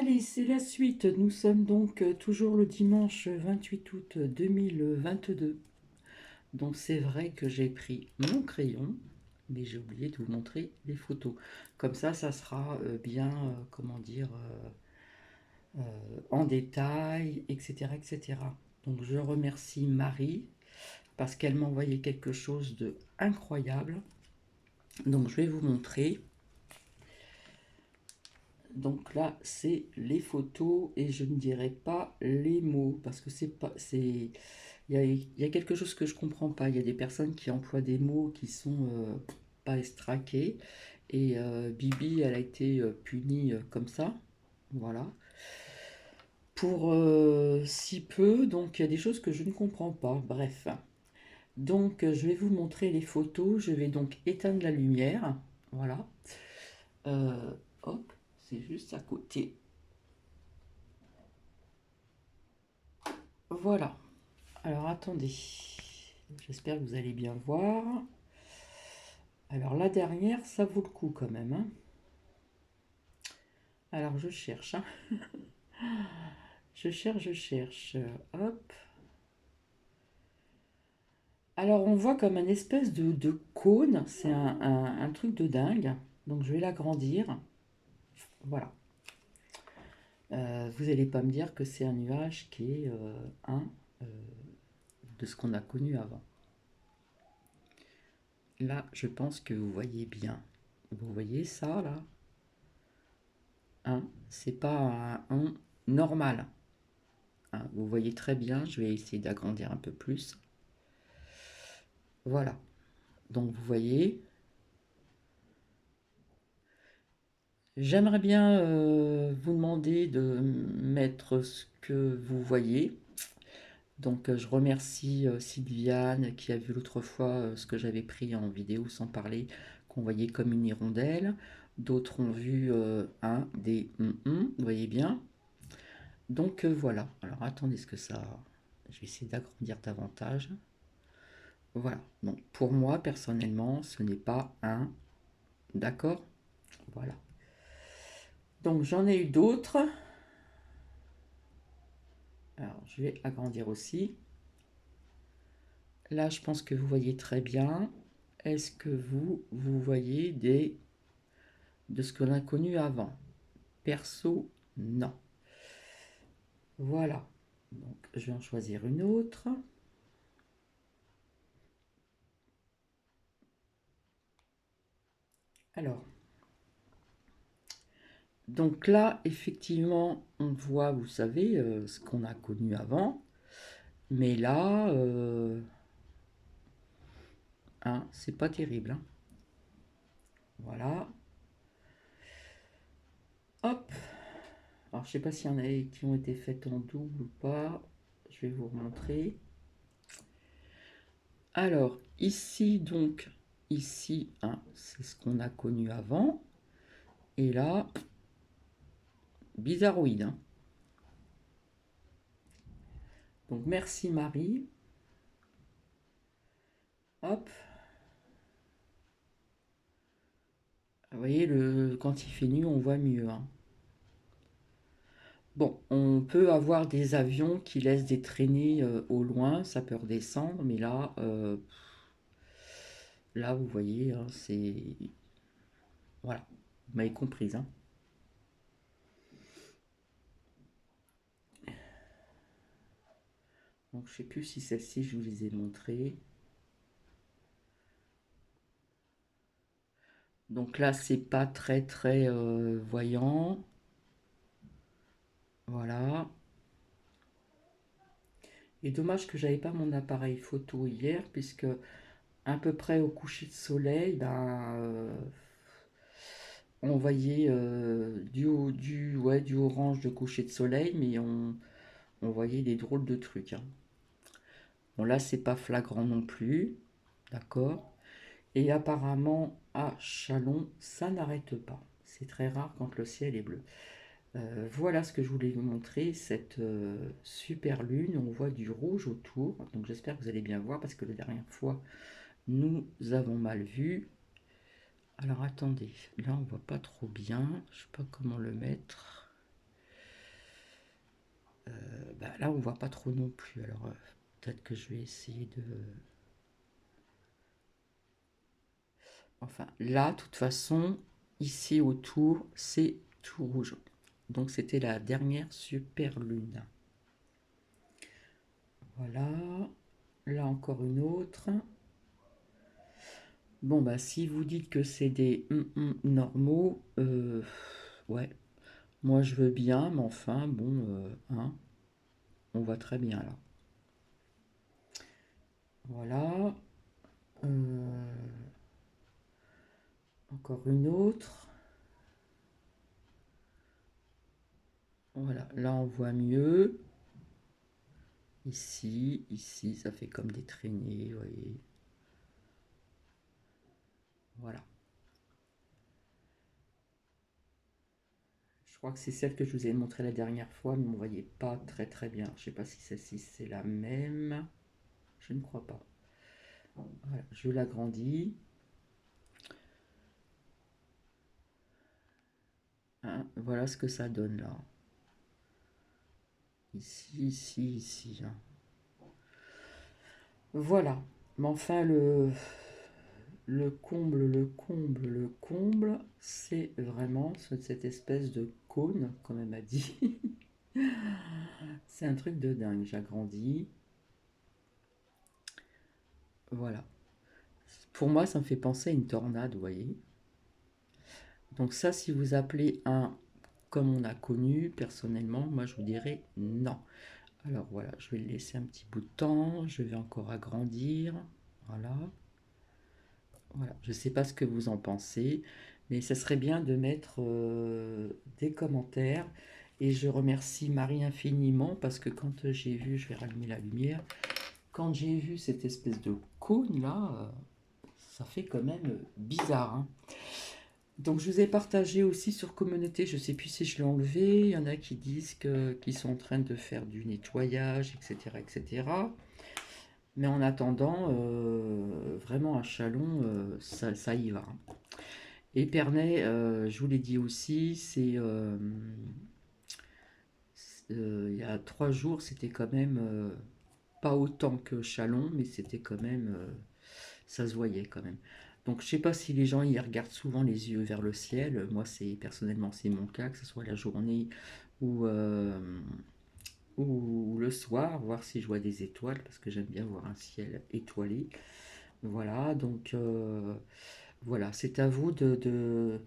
Allez, c'est la suite. Nous sommes donc toujours le dimanche 28 août 2022. Donc c'est vrai que j'ai pris mon crayon, mais j'ai oublié de vous montrer les photos. Comme ça sera bien, comment dire, en détail, etc., etc. Donc je remercie Marie parce qu'elle m'a envoyé quelque chose de incroyable. Donc je vais vous montrer. Donc là, c'est les photos et je ne dirai pas les mots parce que c'est pas, il y a quelque chose que je comprends pas. Il y a des personnes qui emploient des mots qui sont pas estraqués et Bibi, elle a été punie comme ça, voilà, pour si peu. Donc il y a des choses que je ne comprends pas. Bref, donc je vais vous montrer les photos. Je vais donc éteindre la lumière, voilà. Euh, Hop, c'est juste à côté. Voilà. Alors attendez, j'espère que vous allez bien voir. Alors la dernière, ça vaut le coup quand même, hein. Alors je cherche, hein. Je cherche. Hop. Alors on voit comme un espèce de cône, c'est un truc de dingue. Donc je vais l'agrandir. Voilà. Vous n'allez pas me dire que c'est un nuage qui est un euh, de ce qu'on a connu avant. Là, je pense que vous voyez bien. Vous voyez ça là? Hein, c'est pas un normal. Hein, vous voyez très bien, je vais essayer d'agrandir un peu plus. Voilà. Donc vous voyez, j'aimerais bien vous demander de mettre ce que vous voyez. Donc je remercie Sylviane qui a vu l'autre fois ce que j'avais pris en vidéo sans parler, qu'on voyait comme une hirondelle. D'autres ont vu des vous voyez bien. Donc voilà. Alors attendez ce que ça... Je vais essayer d'agrandir davantage. Voilà. Donc pour moi, personnellement, ce n'est pas un... D'accord? Voilà. Donc j'en ai eu d'autres. Alors je vais agrandir aussi. Là, je pense que vous voyez très bien. Est-ce que vous voyez de ce que l'on a connu avant? Perso, non. Voilà. Donc je vais en choisir une autre. Alors, donc là, effectivement, on voit, vous savez, ce qu'on a connu avant. Mais là, hein, c'est pas terrible, hein. Voilà. Hop. Alors, je sais pas s'il y en a qui ont été faites en double ou pas. Je vais vous remontrer. Alors, ici, donc, ici, hein, c'est ce qu'on a connu avant. Et là, bizarroïde, hein. Donc, merci Marie. Hop. Vous voyez, quand il fait nuit, on voit mieux, hein. Bon, on peut avoir des avions qui laissent des traînées au loin, ça peut redescendre, mais là, vous voyez, hein, c'est... Voilà, vous m'avez comprise, hein. Donc, je sais plus si celle-ci, je vous les ai montrées. Donc là, c'est pas très très voyant. Voilà. Et dommage que j'avais pas mon appareil photo hier, puisque à peu près au coucher de soleil, on voyait du orange de coucher de soleil, mais on voyait des drôles de trucs, hein. Bon là, c'est pas flagrant non plus, d'accord. Et apparemment, à Chalon, ça n'arrête pas. C'est très rare quand le ciel est bleu. Voilà ce que je voulais vous montrer, cette super lune. On voit du rouge autour, donc j'espère que vous allez bien voir parce que la dernière fois nous avons mal vu. Alors attendez, là on voit pas trop bien, je sais pas comment le mettre. Là, on voit pas trop non plus. Alors, peut-être que je vais essayer de... Enfin, là, de toute façon, ici autour, c'est tout rouge. Donc, c'était la dernière super lune. Voilà. Là, encore une autre. Bon, bah, si vous dites que c'est des normaux, ouais, moi je veux bien, mais enfin, bon, hein, on voit très bien là. Voilà. Euh, encore une autre. Voilà, là on voit mieux. Ici, ça fait comme des traînées, vous voyez. Voilà. Je crois que c'est celle que je vous ai montrée la dernière fois, mais on ne voyait pas très très bien. Je ne sais pas si celle-ci c'est la même. Je ne crois pas. Voilà, je l'agrandis. Hein, voilà ce que ça donne là. Ici, hein. Voilà. Mais enfin, le comble, c'est vraiment cette espèce de cône, comme elle m'a dit. C'est un truc de dingue. J'agrandis. Voilà. Pour moi, ça me fait penser à une tornade, vous voyez. Donc ça, si vous appelez un comme on a connu, personnellement, moi je vous dirais non. Alors voilà, je vais le laisser un petit bout de temps. Je vais encore agrandir. Voilà. Voilà, je ne sais pas ce que vous en pensez, mais ça serait bien de mettre des commentaires. Et je remercie Marie infiniment parce que quand j'ai vu, je vais rallumer la lumière, quand j'ai vu cette espèce de cône là, ça fait quand même bizarre, hein. Donc je vous ai partagé aussi sur communauté, je ne sais plus si je l'ai enlevé, il y en a qui disent qu'ils sont en train de faire du nettoyage, etc. etc. Mais en attendant, vraiment à Chalon, ça y va. Épernay, je vous l'ai dit aussi, il y a 3 jours, c'était quand même pas autant que Chalon, mais c'était quand même, ça se voyait quand même. Donc je sais pas si les gens y regardent souvent les yeux vers le ciel. Moi, personnellement, c'est mon cas, que ce soit la journée ou, euh, ou le soir, voir si je vois des étoiles, parce que j'aime bien voir un ciel étoilé. Voilà, donc voilà, c'est à vous de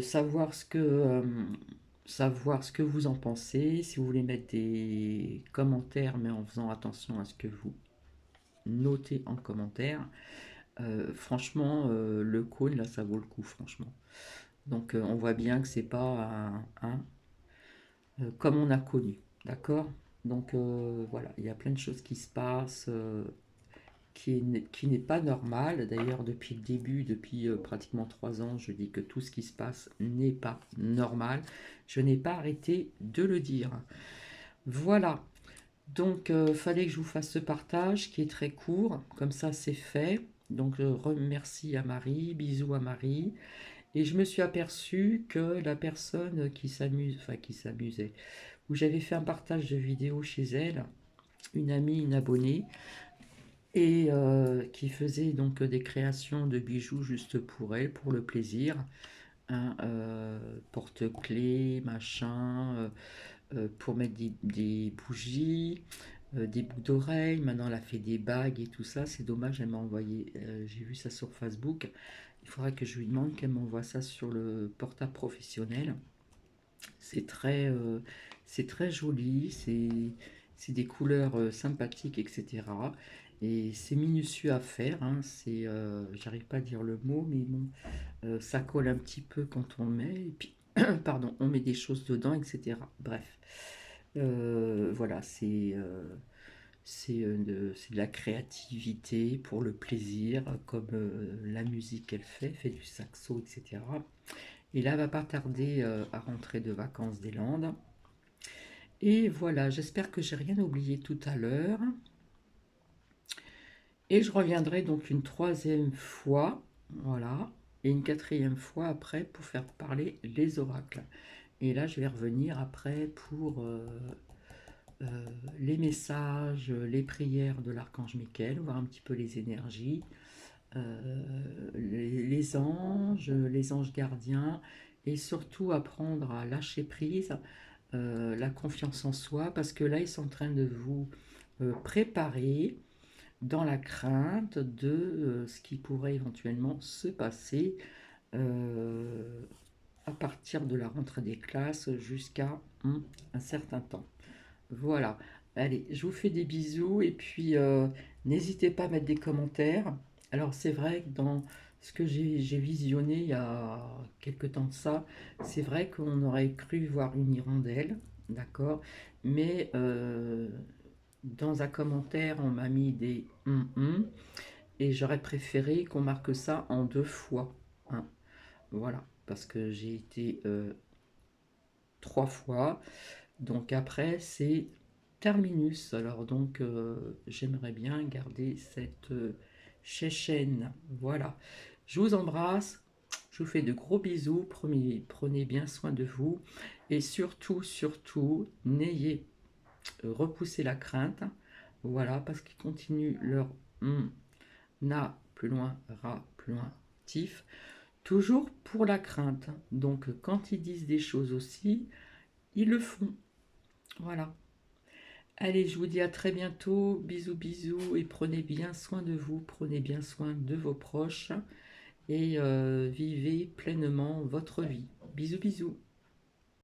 savoir ce que vous en pensez. Si vous voulez mettre des commentaires, mais en faisant attention à ce que vous notez en commentaire. Franchement, le cône, là, ça vaut le coup, franchement. Donc, on voit bien que c'est pas comme on a connu, d'accord? Donc, voilà, il y a plein de choses qui se passent. Qui n'est pas normal. D'ailleurs, depuis le début, depuis pratiquement 3 ans, je dis que tout ce qui se passe n'est pas normal. Je n'ai pas arrêté de le dire. Voilà. Donc, fallait que je vous fasse ce partage qui est très court. Comme ça, c'est fait. Donc, je remercie à Marie. Bisous à Marie. Et je me suis aperçu que la personne qui s'amusait, où j'avais fait un partage de vidéo chez elle, une amie, une abonnée, et qui faisait donc des créations de bijoux juste pour elle, pour le plaisir, hein, porte-clés, machin, pour mettre des bougies, des boucles d'oreilles. Maintenant, elle a fait des bagues et tout ça. C'est dommage, elle m'a envoyé, j'ai vu ça sur Facebook. Il faudra que je lui demande qu'elle m'envoie ça sur le portable professionnel. C'est très joli, c'est des couleurs sympathiques, etc. Et c'est minutieux à faire, hein, j'arrive pas à dire le mot, mais bon, ça colle un petit peu quand on le met, et puis, pardon, on met des choses dedans, etc. Bref, voilà, c'est de la créativité pour le plaisir, comme la musique qu'elle fait du saxo, etc. Et là, elle va pas tarder à rentrer de vacances des Landes. Et voilà, j'espère que j'ai rien oublié tout à l'heure. Et je reviendrai donc une troisième fois, voilà, et une quatrième fois après pour faire parler les oracles. Et là, je vais revenir après les messages, les prières de l'archange Michael, voir un petit peu les énergies, les anges gardiens, et surtout apprendre à lâcher prise, la confiance en soi, parce que là, ils sont en train de vous préparer dans la crainte de ce qui pourrait éventuellement se passer euh, à partir de la rentrée des classes jusqu'à un certain temps. Voilà. Allez, je vous fais des bisous et puis n'hésitez pas à mettre des commentaires. Alors c'est vrai que dans ce que j'ai visionné il y a quelque temps de ça, c'est vrai qu'on aurait cru voir une hirondelle, d'accord? Mais dans un commentaire, on m'a mis des et j'aurais préféré qu'on marque ça en 2 fois, hein. Voilà, parce que j'ai été 3 fois. Donc après, c'est terminus. Alors donc, j'aimerais bien garder cette chaîne. Voilà. Je vous embrasse. Je vous fais de gros bisous. Prenez bien soin de vous. Et surtout, surtout, n'ayez repoussé la crainte. Voilà, parce qu'ils continuent leur na plus loin, ra plus loin, tif. Toujours pour la crainte. Donc quand ils disent des choses aussi, ils le font. Voilà. Allez, je vous dis à très bientôt. Bisous, bisous. Et prenez bien soin de vous. Prenez bien soin de vos proches. Et vivez pleinement votre vie. Bisous, bisous.